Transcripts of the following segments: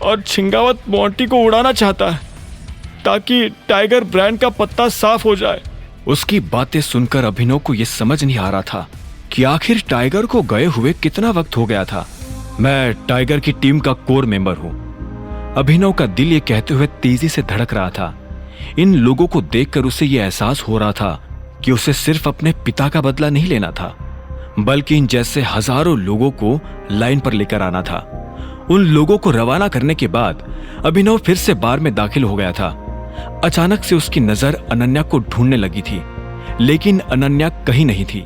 और छिंगावत मोंटी को उड़ाना चाहता है ताकि टाइगर ब्रांड का पत्ता साफ हो जाए। उसकी बातें सुनकर अभिनव को यह समझ नहीं आ रहा था कि आखिर टाइगर को गए हुए कितना वक्त हो गया था। मैं टाइगर की टीम का कोर मेंबर हूं। अभिनव का दिल ये कहते हुए तेजी से धड़क रहा था। इन लोगों को देखकर उसे यह एहसास हो रहा था कि उसे सिर्फ अपने पिता का बदला नहीं लेना था, बल्कि इन जैसे हजारों लोगों को लाइन पर लेकर आना था। उन लोगों को रवाना करने के बाद अभिनव फिर से बार में दाखिल हो गया था। अचानक से उसकी नजर अनन्या को ढूंढने लगी थी, लेकिन अनन्या कहीं नहीं थी।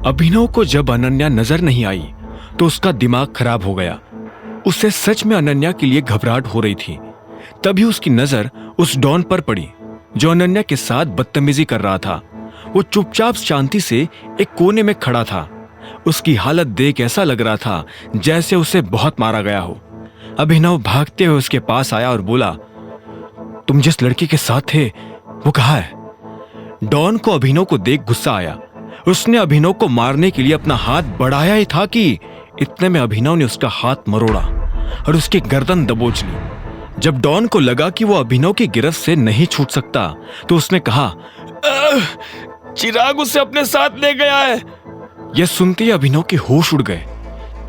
अभिनव को जब अनन्या नजर नहीं आई तो उसका दिमाग खराब हो गया। उसे सच में अनन्या के लिए घबराहट हो रही थी। तभी उसकी नजर उस डॉन पर पड़ी जो अनन्या के साथ बदतमीजी कर रहा था। वो चुपचाप शांति से एक कोने में खड़ा था। उसकी हालत देख ऐसा लग रहा था जैसे उसे बहुत मारा गया हो। अभिनव भागते हुए उसके पास आया और बोला, तुम जिस लड़की के साथ थे वो कहाँ है? डॉन को अभिनव को देख गुस्सा आया। उसने अभिनव को मारने के लिए अपना हाथ बढ़ाया ही था कि इतने में अभिनव ने उसका हाथ मरोड़ा और उसकी गर्दन दबोच ली। जब डॉन को लगा कि वो अभिनव की गिरफ्त से नहीं छूट सकता तो उसने कहा, चिराग उसे अपने साथ ले गया है। यह सुनते ही अभिनव के होश उड़ गए।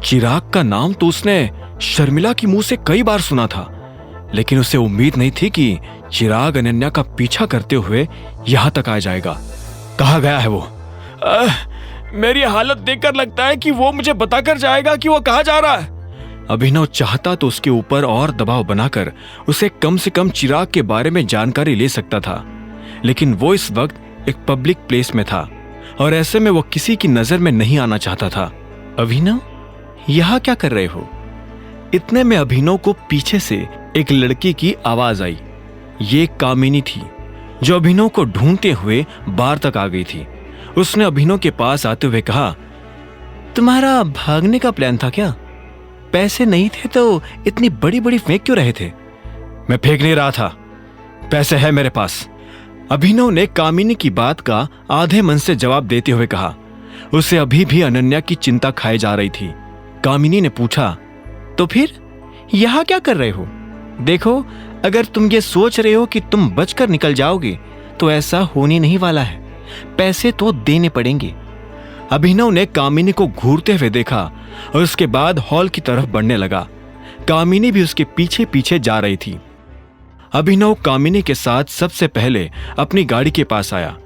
चिराग का नाम तो उसने शर्मिला की मुंह से कई बार सुना था, लेकिन उसे उम्मीद नहीं थी कि चिराग अनन्या का पीछा करते हुए यहां तक आ जाएगा। कहाँ गया है वो? मेरी हालत देखकर लगता है कि वो मुझे बताकर जाएगा कि वो कहाँ जा रहा है। अभिनव चाहता तो उसके ऊपर और दबाव बनाकर उसे कम से कम चिराग के बारे में जानकारी ले सकता था, लेकिन वो इस वक्त एक पब्लिक प्लेस में था और ऐसे में वो किसी की नजर में नहीं आना चाहता था। अभिनव, यहां क्या कर रहे हो? इतने में अभिनव को पीछे से एक लड़की की आवाज आई। ये कामिनी थी जो अभिनव को ढूंढते हुए बार तक आ गई थी। उसने अभिनव के पास आते हुए कहा, तुम्हारा भागने का प्लान था क्या? पैसे नहीं थे तो इतनी बड़ी बड़ी फेंक क्यों रहे थे? मैं फेंक नहीं रहा था, पैसे है मेरे पास। अभिनव ने कामिनी की बात का आधे मन से जवाब देते हुए कहा। उसे अभी भी अनन्या की चिंता खाई जा रही थी। कामिनी ने पूछा, तो फिर यहां क्या कर रहे हो? देखो, अगर तुम ये सोच रहे हो कि तुम बचकर निकल जाओगे तो ऐसा होने नहीं वाला है। पैसे तो देने पड़ेंगे। अभिनव ने कामिनी को घूरते हुए देखा और उसके बाद हॉल की तरफ बढ़ने लगा। कामिनी भी उसके पीछे पीछे जा रही थी। अभिनव कामिनी के साथ सबसे पहले अपनी गाड़ी के पास आया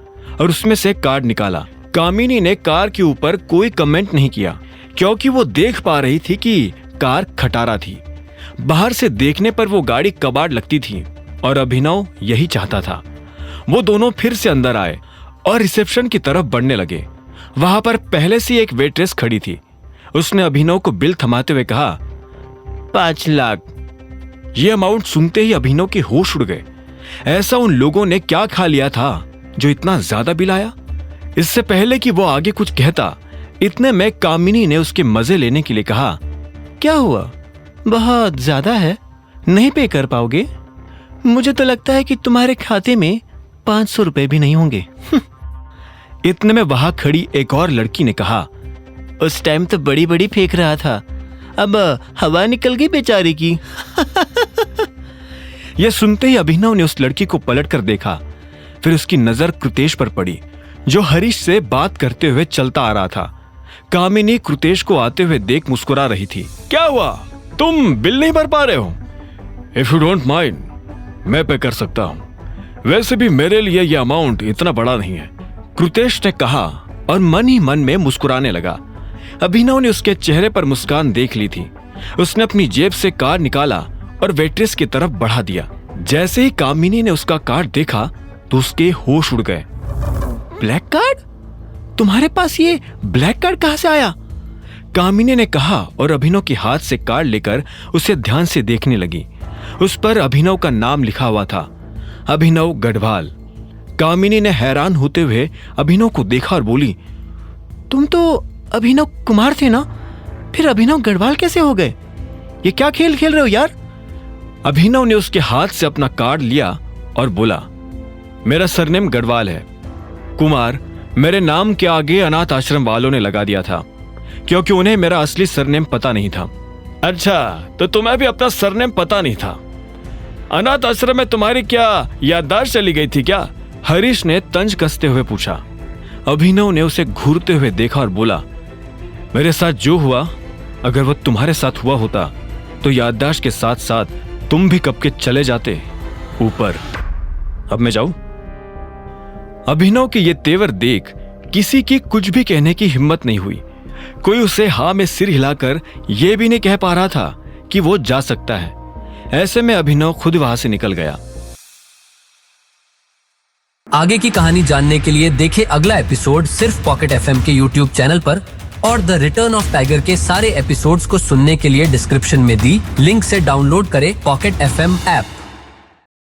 और उसमें से कार्ड निकाला। कामिनी ने कार के ऊपर कोई कमेंट नहीं किया क्योंकि वो देख पा रही थी कि कार खटारा थी। बाहर से देखने पर वो गाड़ी कबाड़ लगती थी और अभिनव यही चाहता था। वो दोनों फिर से अंदर आए और रिसेप्शन की तरफ बढ़ने लगे। वहां पर पहले से एक वेट्रेस खड़ी थी। उसने अभिनव को बिल थमाते हुए कहा, 5 लाख। ये अमाउंट सुनते ही अभिनव के होश उड़ गए। ऐसा उन लोगों ने क्या खा लिया था जो इतना ज्यादा बिल आया? इससे पहले कि वो आगे कुछ कहता, इतने में कामिनी ने उसके मजे लेने के लिए कहा, क्या हुआ? बहुत ज्यादा है, नहीं पे कर पाओगे? मुझे तो लगता है कि तुम्हारे खाते में 500 रुपए भी नहीं होंगे। इतने में वहां खड़ी एक और लड़की ने कहा, उस टाइम तो बड़ी बड़ी फेंक रहा था, अब हवा निकल गई बेचारी की। यह सुनते ही अभिनव ने उस लड़की को पलट कर देखा। फिर उसकी नजर कृतेश पर पड़ी जो हरीश से बात करते हुए चलता आ रहा था। कामिनी कृतेश को आते हुए देख मुस्कुरा रही थी। क्या हुआ, तुम बिल नहीं भर पा रहे हो? इफ यू डोंट माइंड, मैं पे कर सकता हूं। वैसे भी मेरे लिए यह अमाउंट इतना बड़ा नहीं है, कृतेश ने कहा और मन ही मन में मुस्कुराने लगा। अभिनव ने उसके चेहरे पर मुस्कान देख ली थी। उसने अपनी जेब से कार्ड निकाला और वेट्रेस की तरफ बढ़ा दिया। जैसे ही कामिनी ने उसका कार्ड देखा तो उसके होश उड़ गए। Black card? तुम्हारे पास ये ब्लैक कार्ड कहां से आया? कामिनी ने कहा और अभिनव के हाथ से कार्ड लेकर उसे ध्यान से देखने लगी। उस पर अभिनव का नाम लिखा हुआ था, अभिनव गढ़वाल। कामिनी ने हैरान होते हुए अभिनव को देखा और बोली, तुम तो अभिनव कुमार थे ना, फिर अभिनव गढ़वाल कैसे हो गए? ये क्या खेल खेल रहे हो यार? अभिनव ने उसके हाथ से अपना कार्ड लिया और बोला, मेरा सरनेम गढ़वाल है। कुमार मेरे नाम के आगे अनाथ आश्रम वालों ने लगा दिया था क्योंकि उन्हें मेरा असली सरनेम पता नहीं था। अच्छा, तो तुम्हें भी अपना सरनेम पता नहीं था। अनाथ आश्रम में तुम्हारी क्या याददाश्त चली गई थी क्या? हरीश ने तंज कसते हुए पूछा। अभिनव ने उसे घूरते हुए देखा और बोला, मेरे साथ जो हुआ, अगर वो तुम्हारे साथ हुआ होता तो याददाश्त के साथ साथ तुम भी कब के चले जाते ऊपर। अब मैं जाऊं? अभिनव के ये तेवर देख किसी की कुछ भी कहने की हिम्मत नहीं हुई। कोई उसे हाँ में सिर हिलाकर यह भी नहीं कह पा रहा था कि वो जा सकता है। ऐसे में अभिनव खुद वहां से निकल गया। आगे की कहानी जानने के लिए देखें अगला एपिसोड सिर्फ पॉकेट एफएम के यूट्यूब चैनल पर, और द रिटर्न ऑफ टाइगर के सारे एपिसोड्स को सुनने के लिए डिस्क्रिप्शन में दी लिंक से डाउनलोड करें पॉकेट एफएम ऐप।